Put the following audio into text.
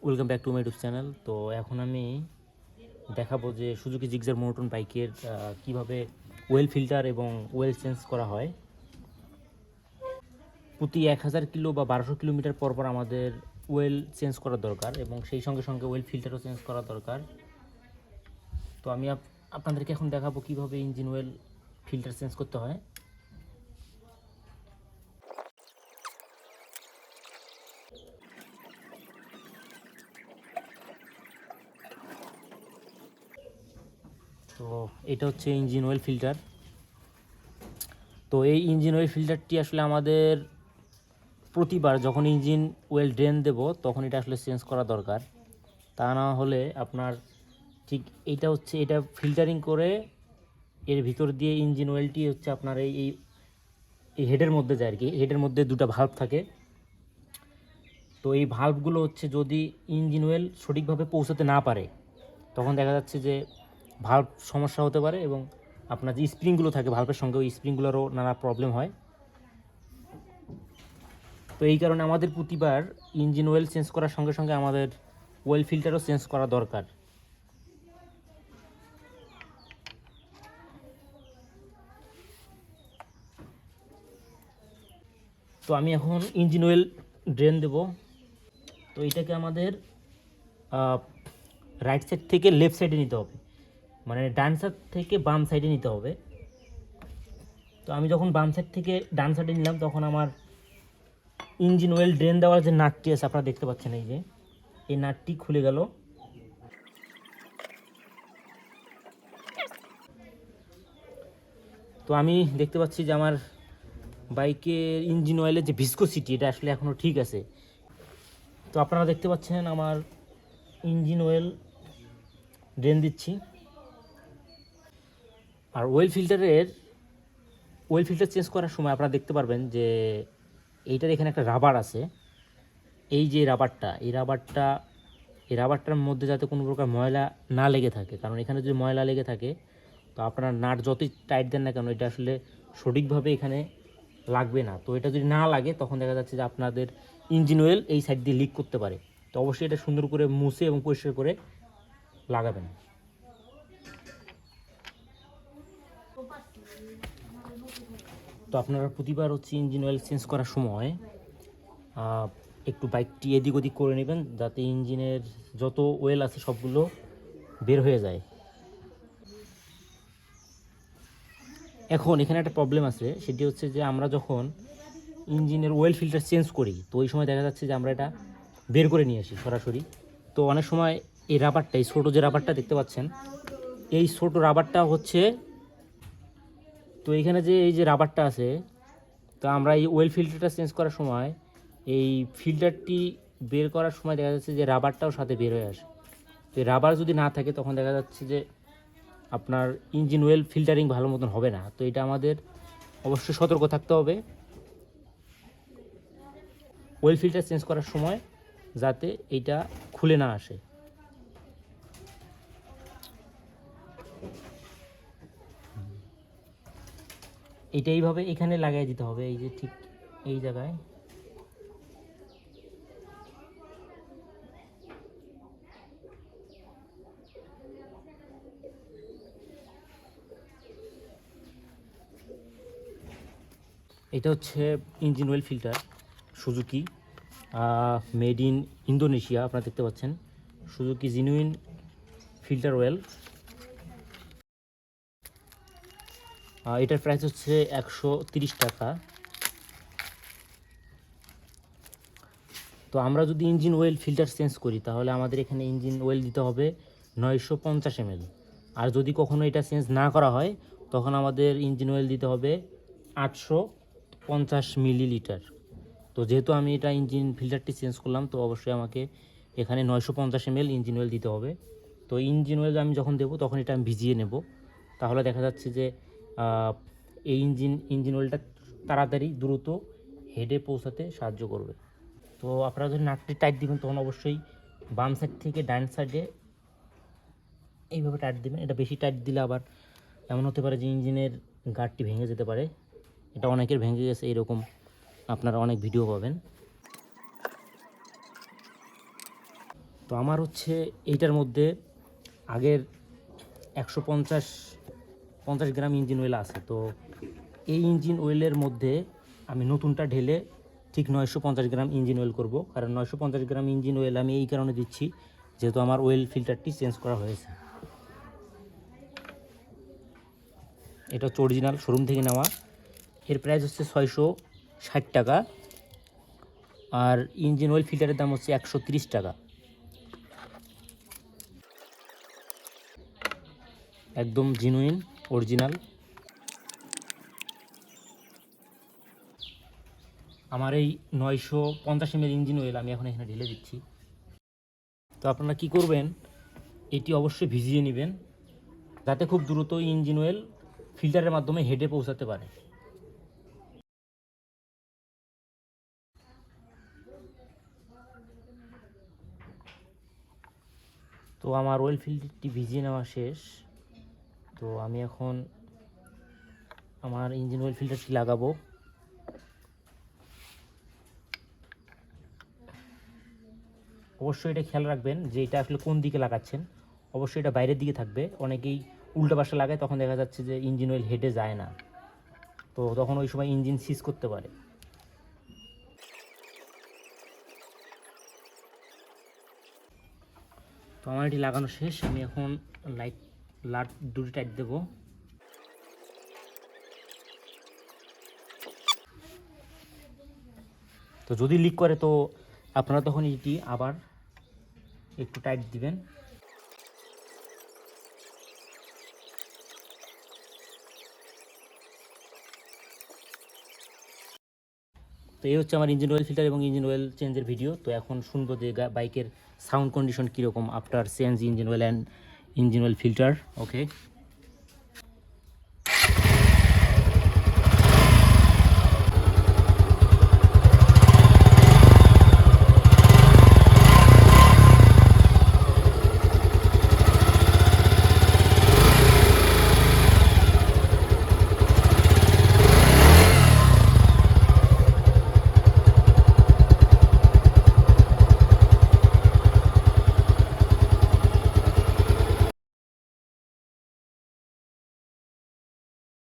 Welcome back to my YouTube channel. তো এখন আমি দেখাবো যে সুজুকি জিক্সার মোনোটোন বাইকের কীভাবে ওয়েল ফিল্টার এবং ওয়েল চেঞ্জ করা হয়। প্রতি 1000 কিলো বা 1200 কিলোমিটার পর পর আমাদের ওয়েল চেঞ্জ করা দরকার এবং সেই সঙ্গে সঙ্গে ওয়েল ফিল্টারও চেঞ্জ করা দরকার। তো আমি আপনাদেরকে এখন দেখাবো কীভাবে ইঞ্জিন ওয়েল ফিল্টার চেঞ্জ করতে হয়। তো এটা হচ্ছে ইঞ্জিন অয়েল ফিল্টার। তো এই ইঞ্জিন অয়েল ফিল্টারটি আসলে আমাদের প্রতিবার যখন ইঞ্জিন অয়েল ড্রেন দেব তখন এটা আসলে চেঞ্জ করা দরকার। তা না হলে আপনার ঠিক এটা ফিল্টারিং করে এর ভিতর দিয়ে ইঞ্জিন অয়েলটি হচ্ছে আপনার এই হেডের মধ্যে যায় আর কি। হেডের মধ্যে দুটো ভাল্ব থাকে। তো এই ভাল্বগুলো হচ্ছে যদি ইঞ্জিন অয়েল সঠিকভাবে পৌঁছাতে না পারে তখন দেখা যাচ্ছে যে ভাল্ব সমস্যা হতে পারে এবং আপনার যে স্প্রিংগুলো থাকে ভাল্বের সঙ্গে ওই স্প্রিংগুলোরও নানা প্রবলেম হয়। তো এই কারণে আমাদের প্রতিবার ইঞ্জিন অয়েল চেঞ্জ করার সঙ্গে সঙ্গে আমাদের অয়েল ফিল্টারও চেঞ্জ করা দরকার। তো আমি এখন ইঞ্জিন অয়েল ড্রেন দেব। তো এটাকে আমাদের রাইট সাইড থেকে লেফট সাইডে নিতে হবে, মানে ডান সাইড থেকে বাম সাইডে নিতে হবে। তো আমি যখন বাম সাইড থেকে ডান সাইডে নিলাম তখন আমার ইঞ্জিন অয়েল ড্রেন দেওয়ার যে নাটটি আছে আপনারা দেখতে পাচ্ছেন, এই নাটটি খুলে গেল। তো আমি দেখতে পাচ্ছি যে আমার বাইকের ইঞ্জিন অয়েলের যে ভিসকোসিটি এটা আসলে এখনও ঠিক আছে। তো আপনারা দেখতে পাচ্ছেন আমার ইঞ্জিন অয়েল ড্রেন দিচ্ছি। আর অয়েল ফিল্টার চেঞ্জ করার সময় আপনারা দেখতে পারবেন যে এইটার এখানে একটা রাবার আছে। এই যে এই রাবারটার মধ্যে যাতে কোনো প্রকার ময়লা না লেগে থাকে, কারণ এখানে যদি ময়লা লেগে থাকে তো আপনার নাট যতই টাইট দেন না কেন এটা আসলে সঠিকভাবে এখানে লাগবে না। তো এটা যদি না লাগে তখন দেখা যাচ্ছে যে আপনাদের ইঞ্জিন অয়েল এই সাইড দিয়ে লিক করতে পারে। তো অবশ্যই এটা সুন্দর করে মুছে এবং পরিষ্কার করে লাগাবেন। তো আপনারা প্রতিবার হচ্ছে ইঞ্জিন অয়েল চেঞ্জ করার সময় একটু বাইকটি এদিক ওদিক করে নেবেন যাতে ইঞ্জিনের যত অয়েল আছে সবগুলো বের হয়ে যায়। এখন এখানে একটা প্রবলেম আছে, সেটি হচ্ছে যে আমরা যখন ইঞ্জিনের অয়েল ফিল্টার চেঞ্জ করি তো ওই সময় দেখা যাচ্ছে যে আমরা এটা বের করে নিয়ে আসি সরাসরি। তো অনেক সময় এই রাবারটা, এই ছোটো যে রাবারটা দেখতে পাচ্ছেন, এই ছোটো রাবারটা হচ্ছে, তো এখানে যে এই যে রাবারটা আছে, তো আমরা এই অয়েল ফিল্টারটা চেঞ্জ করার সময় এই ফিল্টারটি বের করার সময় দেখা যাচ্ছে যে রাবারটাও সাথে বের হয়ে আসে। তো এই রাবার যদি না থাকে তখন দেখা যাচ্ছে যে আপনার ইঞ্জিন অয়েল ফিল্টারিং ভালো মতন হবে না। তো এটা আমাদের অবশ্যই সতর্ক থাকতে হবে অয়েল ফিল্টার চেঞ্জ করার সময় যাতে এইটা খুলে না আসে। এটা এইভাবে এখানে লাগাই দিতে হবে, এই যে ঠিক এই জায়গায়। এটা হচ্ছে engine oil filter Suzuki, made in Indonesia. আপনারা দেখতে পাচ্ছেন সুজুকি জেনুইন ফিল্টার অয়েল। এটার প্রাইস হচ্ছে 130 টাকা। তো আমরা যদি ইঞ্জিন অয়েল ফিল্টার চেঞ্জ করি তাহলে আমাদের এখানে ইঞ্জিন অয়েল দিতে হবে 950 ml। আর যদি কখনো এটা চেঞ্জ না করা হয় তখন আমাদের ইঞ্জিন অয়েল দিতে হবে 850 মিলিলিটার। তো যেহেতু আমি এটা ইঞ্জিন ফিল্টারটি চেঞ্জ করলাম তো অবশ্যই আমাকে এখানে 950 ml ইঞ্জিন অয়েল দিতে হবে। তো ইঞ্জিন অয়েল আমি যখন দেবো তখন এটা আমি ভিজিয়ে নেব, তাহলে দেখা যাচ্ছে যে এই ইঞ্জিন অয়েলটা তাড়াতাড়ি দ্রুত হেডে পৌঁছাতে সাহায্য করবে। তো আপনারা যদি নাটটি টাইট দিবেন তখন অবশ্যই বাম সাইড থেকে ডান সাইডে এইভাবে টাইট দিবেন। এটা বেশি টাইট দিলে আবার এমন হতে পারে যে ইঞ্জিনের গার্ডটি ভেঙে যেতে পারে। এটা অনেকের ভেঙে গেছে, এরকম আপনারা অনেক ভিডিও পাবেন। তো আমার হচ্ছে এইটার মধ্যে আগের 150 গ্রাম ইঞ্জিন অয়েল আছে। তো এই ইঞ্জিন অয়েলের মধ্যে আমি নতুনটা ঢেলে ঠিক 950 গ্রাম ইঞ্জিন অয়েল করব। কারণ 950 গ্রাম ইঞ্জিন অয়েল আমি এই কারণে দিচ্ছি, যেহেতু আমার অয়েল ফিল্টারটি চেঞ্জ করা হয়েছে। এটা হচ্ছে অরিজিনাল শোরুম থেকে নেওয়া। এর প্রাইস হচ্ছে 660 টাকা, আর ইঞ্জিন অয়েল ফিল্টারের দাম হচ্ছে 130 টাকা। একদম জেনুইন অরিজিনাল। আমার এই 950 ml ইঞ্জিন অয়েল আমি এখন এখানে ঢেলে দিচ্ছি। তো আপনারা কি করবেন, এটি অবশ্যই ভিজিয়ে নেবেন, যাতে খুব দ্রুত ইঞ্জিন অয়েল ফিল্টারের মাধ্যমে হেডে পৌঁছাতে পারে। তো আমার অয়েল ফিল্টারটি ভিজিয়ে নেওয়া শেষ। তো আমি এখন আমার ইঞ্জিন অয়েল ফিল্টারটি লাগাবো। অবশ্যই এটা খেয়াল রাখবেন যে এটা আসলে কোন দিকে লাগাচ্ছেন। অবশ্যই এটা বাইরের দিকে থাকবে। অনেকেই উল্টো পাশে লাগায়, তখন দেখা যাচ্ছে যে ইঞ্জিন অয়েল হেডে যায় না, তো তখন ওই সময় ইঞ্জিন সিজ করতে পারে। তো আমার এটি লাগানো শেষ। আমি এখন লাট দুটি টাইট দেবো। তো যদি লিক করে তো আপনারা তখন এটি আবার একটু টাইট দিবেন। তো এই হচ্ছে আমার ইঞ্জিন অয়েল ফিল্টার এবং ইঞ্জিন অয়েল চেঞ্জের ভিডিও। তো এখন শুনবো যে বাইকের সাউন্ড কন্ডিশন কীরকম after change engine oil and engine oil filter. Okay.